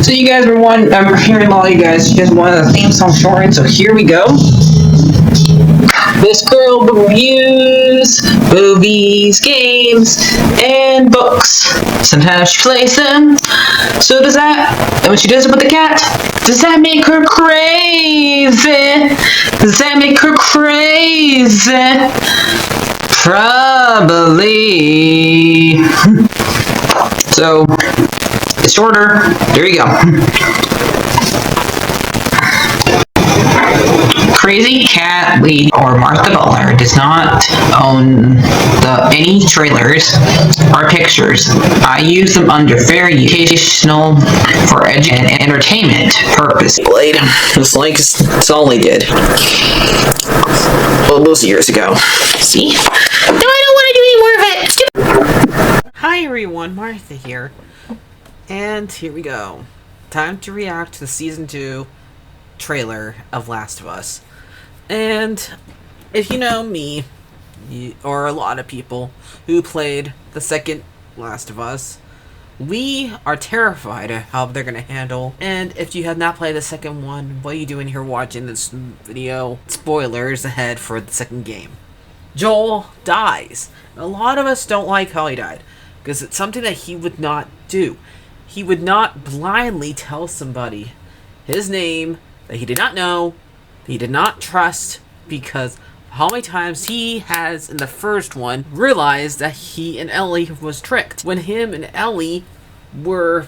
So you guys were I'm hearing a lot of you guys wanted a theme song shortened, so here we go. This girl reviews movies, games, and books. Sometimes she plays them. So does that, and when she does it with the cat, does that make her crazy? Does that make her crazy? Probably. So, it's shorter. There you go. CrazyCatLady or Martha Butler does not own any trailers or pictures. I use them under fair educational for and entertainment purpose. Blade, it's like it's all they did. Well, those years ago. See? No, I don't want to do any more of it. Hi everyone, Martha here. And here we go. Time to react to the Season 2 trailer of Last of Us. And if you know me, or a lot of people who played the second Last of Us, we are terrified of how they're going to handle. And if you have not played the second one, what are you doing here watching this video? Spoilers ahead for the second game. Joel dies. A lot of us don't like how he died, because it's something that he would not do. He would not blindly tell somebody his name that he did not know, he did not trust, because how many times he has, in the first one, realized that he and Ellie was tricked. When him and Ellie were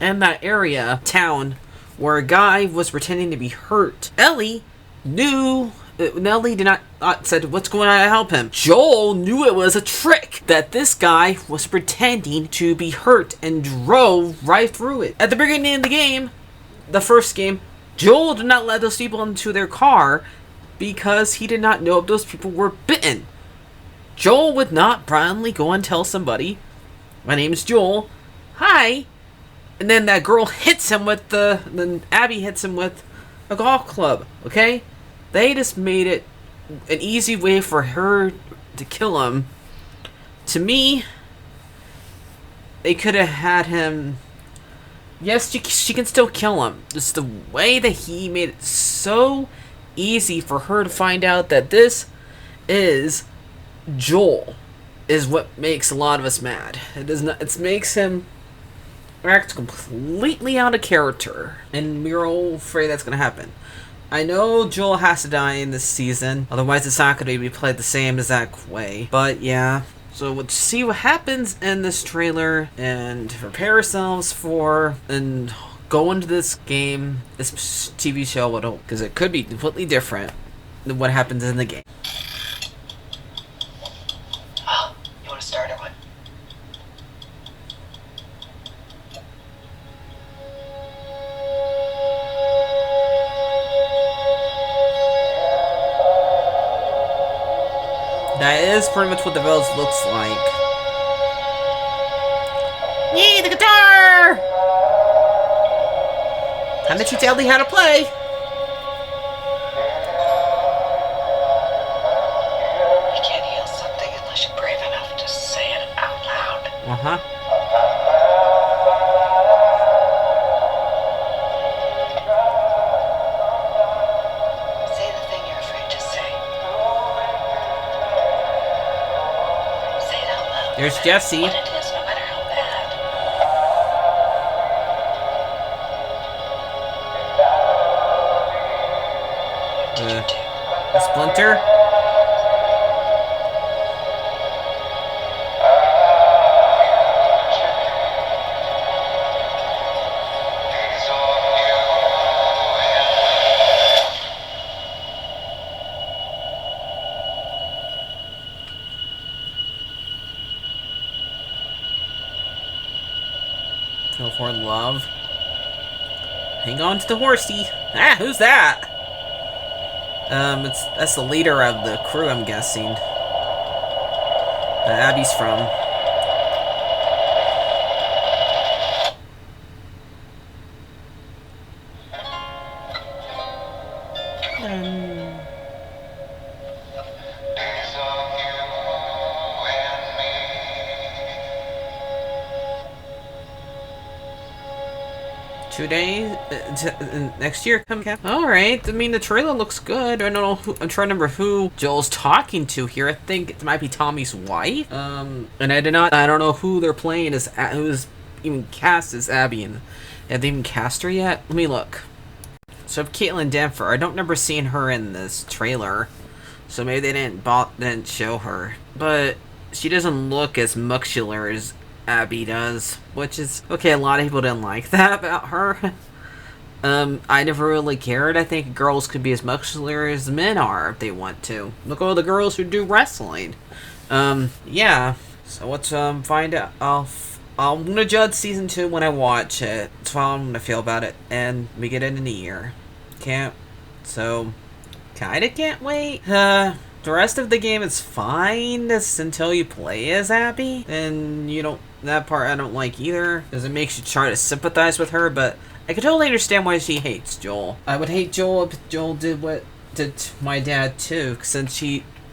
in that area, town, where a guy was pretending to be hurt, Ellie knew, Ellie did not said, what's going on to help him? Joel knew it was a trick, that this guy was pretending to be hurt and drove right through it. At the beginning of the game, the first game, Joel did not let those people into their car because he did not know if those people were bitten. Joel would not blindly go and tell somebody, my name is Joel, hi, and then that girl hits him with then Abby hits him with a golf club, okay? They just made it an easy way for her to kill him. To me, they could have had him. Yes, she can still kill him. Just the way that he made it so easy for her to find out that this is Joel is what makes a lot of us mad. It does not. It makes him act completely out of character, and we're all afraid that's gonna happen. I know Joel has to die in this season, otherwise it's not going to be played the same exact way. But yeah, so let's see what happens in this trailer and prepare ourselves for and go into this game, this TV show, because it could be completely different than what happens in the game. Oh, you want to start it? What? That is pretty much what the village looks like. Yay, the guitar! Time to teach Ellie how to play. You can't heal something unless you're brave enough to say it out loud. Uh-huh. Say the thing you're afraid to say. Say it out loud. There's Jesse. What it is, no matter how bad. What did you do? A splinter? Feel for love. Hang on to the horsey. Ah, who's that? That's the leader of the crew, I'm guessing. That Abby's from. 2 days next year. Come, Cap. All right. I mean, the trailer looks good. I don't know who. I'm trying to remember who Joel's talking to here. I think it might be Tommy's wife. And I don't know who they're playing as. Who's even cast as Abby, and have they even cast her yet? Let me look. So I have Caitlin Denver. I don't remember seeing her in this trailer, so maybe they didn't show her. But she doesn't look as muscular as Abby does, which is okay. A lot of people didn't like that about her. I never really cared. I think girls could be as muscular as men are if they want to. Look at all the girls who do wrestling. Yeah. So let's find out. I'm gonna judge season 2 when I watch it. That's how I'm gonna feel about it, and we get it in a year. So kinda can't wait. The rest of the game is fine until you play as Abby, and you don't. That part I don't like either, because it makes you try to sympathize with her. But I can totally understand why she hates Joel. I would hate Joel if Joel did what did to my dad too, since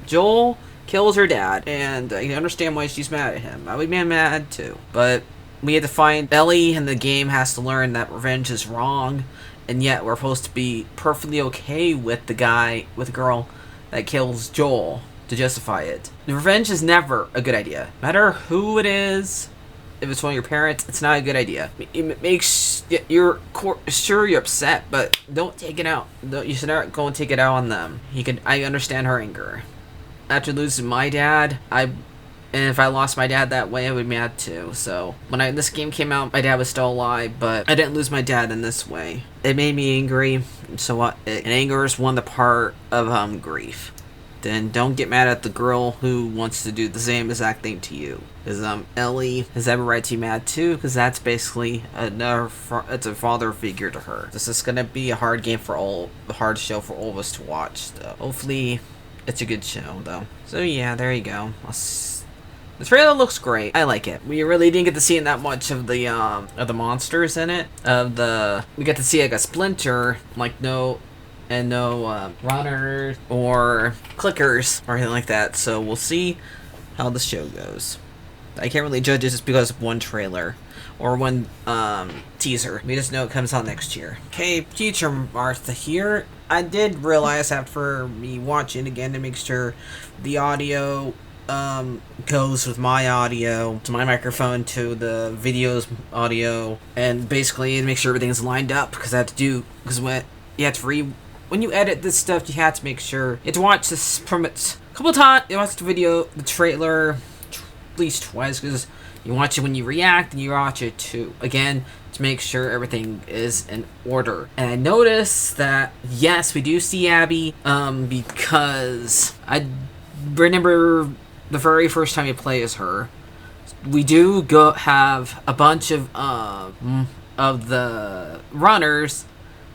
Joel kills her dad, and I can understand why she's mad at him. I would be mad too, but we had to find Ellie, and the game has to learn that revenge is wrong, and yet we're supposed to be perfectly okay with the girl that kills Joel to justify it. The revenge is never a good idea. No matter who it is, if it's one of your parents, it's not a good idea. It makes you're upset, but don't take it out. You should not go and take it out on them. I understand her anger. After losing my dad, and if I lost my dad that way, I would be mad too. So when this game came out, my dad was still alive, but I didn't lose my dad in this way. It made me angry. So what? And anger is one of the part of grief. Then don't get mad at the girl who wants to do the same exact thing to you. Because Ellie has every right to be mad too, because that's basically it's a father figure to her. This is gonna be a hard show for all of us to watch. Though. Hopefully, it's a good show though. So yeah, there you go. The trailer looks great. I like it. We really didn't get to see that much of the monsters in it. We got to see like a Splinter, like no runners or clickers or anything like that. So we'll see how the show goes. I can't really judge it just because of one trailer or one teaser. We just know it comes out next year. Okay, future Martha here. I did realize after me watching again to make sure the audio goes with my audio to my microphone to the video's audio, and basically to make sure everything's lined up, because when you edit this stuff, you have to make sure you have to watch this from a couple times. You watch the trailer at least twice, because you watch it when you react, and you watch it too again to make sure everything is in order. And I noticed that yes, we do see Abby, because I remember the very first time you play as her, we do have a bunch of the runners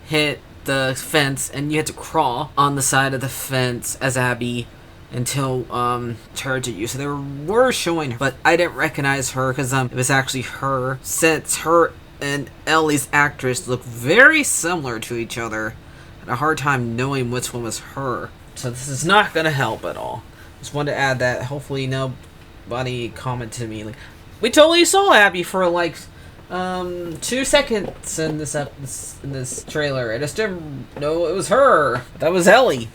hit the fence, and you had to crawl on the side of the fence as Abby until charge at you. So they were showing her, but I didn't recognize her because it was actually her, since her and Ellie's actress look very similar to each other. I had a hard time knowing which one was her. So this is not gonna help at all. Just wanted to add that. Hopefully nobody commented to me like, we totally saw Abby for like 2 seconds in this trailer. I just didn't know it was her. That was Ellie.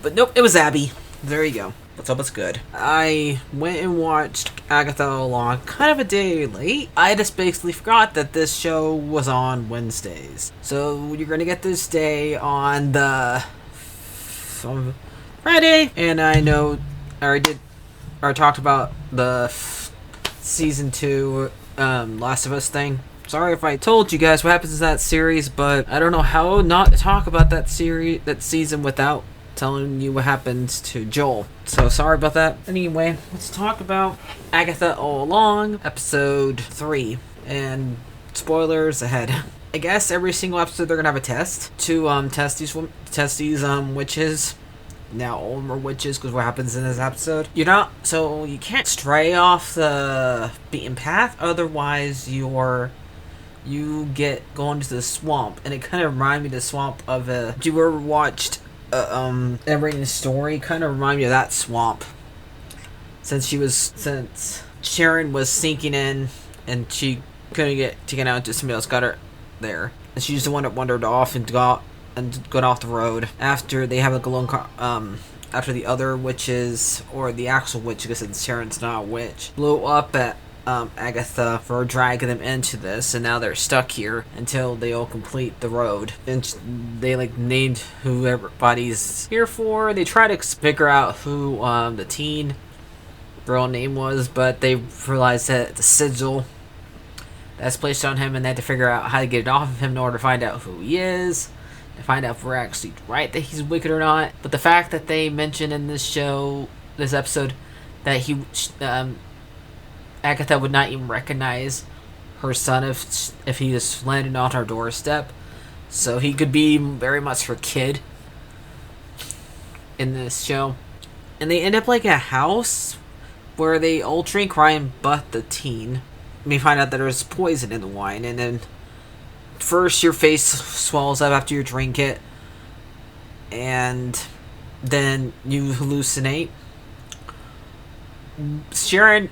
But nope, it was Abby. There you go. Let's hope it's good. I went and watched Agatha along kind of a day late. I just basically forgot that this show was on Wednesdays. So you're gonna get this day on the Friday, and I know I talked about the season 2 Last of Us thing. Sorry if I told you guys what happens in that series, but I don't know how not to talk about that season without telling you what happens to Joel. So sorry about that. Anyway, let's talk about Agatha All Along, episode 3. And spoilers ahead. I guess every single episode they're gonna have a test to test these witches. Now all more witches, because what happens in this episode, you can't stray off the beaten path, otherwise you get going to the swamp. And it kind of reminded me of the swamp of if you ever watched Everything's Story, kind of remind me of that swamp, since Sharon was sinking in and she couldn't get taken out, just somebody else got her there. And she's the one that wandered off and got off the road after they have like a long after the other witches, or the actual witch, because Sharon's not a witch, blew up at Agatha for dragging them into this, and now they're stuck here until they all complete the road. And they like named who everybody's here for. They try to figure out who the teen girl name was, but they realized that the sigil that's placed on him, and they had to figure out how to get it off of him in order to find out who he is, to find out if we're actually right that he's wicked or not. But the fact that they mentioned in this episode, that Agatha would not even recognize her son if he just landed on her doorstep, so he could be very much her kid in this show. And they end up like a house where they all drink wine but the teen. We find out that there's poison in the wine, and then first your face swells up after you drink it, and then you hallucinate. Sharon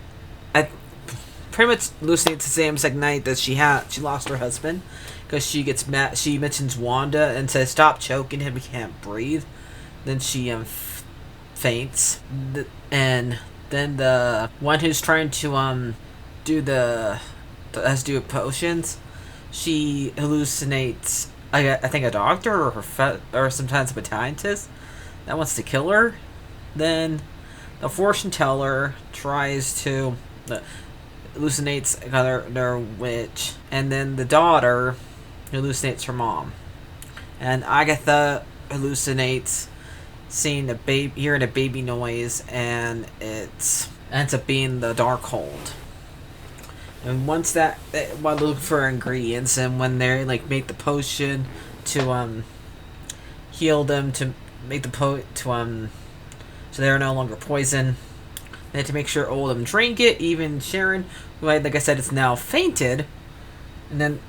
pretty much hallucinates the same exact night that she lost her husband, because she gets mad. She mentions Wanda and says, "Stop choking him, he can't breathe." Then she faints, and then the one who's trying to do potions, she hallucinates. I think a doctor or sometimes a scientist that wants to kill her. Then the fortune teller tries to hallucinates another witch, and then the daughter hallucinates her mom, and Agatha hallucinates hearing a baby noise, and it ends up being the Darkhold. And once while looking for ingredients, and when they like make the potion to heal them, to make the so they're no longer poison, they had to make sure all of them drink it, even Sharon, who, like I said, is now fainted. And then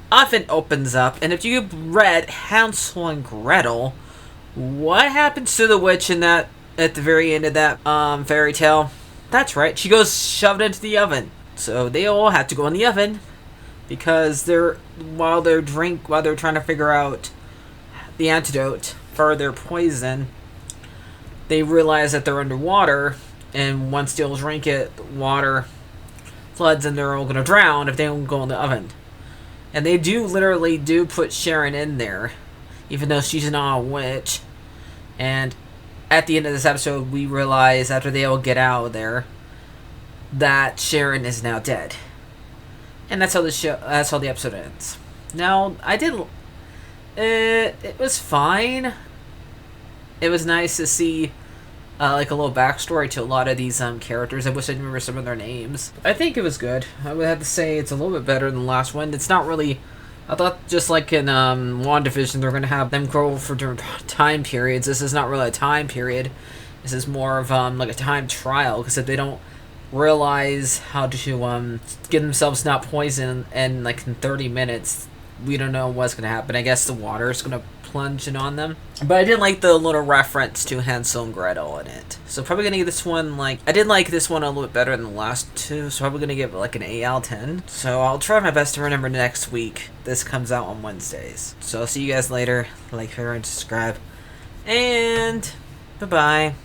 oven opens up, and if you read Hansel and Gretel, what happens to the witch in that at the very end of that fairy tale? That's right, she goes shoved into the oven. So they all have to go in the oven, because while they're trying to figure out the antidote for their poison, they realize that they're underwater, and once they all drink it, the water floods, and they're all gonna drown if they don't go in the oven. And they literally put Sharon in there, even though she's not a witch. And at the end of this episode, we realize, after they all get out of there, that Sharon is now dead. And that's how the episode ends. Now, it was fine. It was nice to see like a little backstory to a lot of these characters. I wish I remember some of their names. I think it was good. I would have to say it's a little bit better than the last one. It's not really. I thought, just like in WandaVision, they're gonna have them grow for different time periods. This is not really a time period. This is more of like a time trial, because if they don't realize how to get themselves not poisoned, and like in 30 minutes, we don't know what's gonna happen. I guess the water is gonna plunge in on them. But I did like the little reference to Hansel and Gretel in it. So probably gonna give this one, I did like this one a little bit better than the last two, so probably gonna give it like an 8 out of 10. So I'll try my best to remember next week. This comes out on Wednesdays. So I'll see you guys later. Like, share, and subscribe. And bye-bye.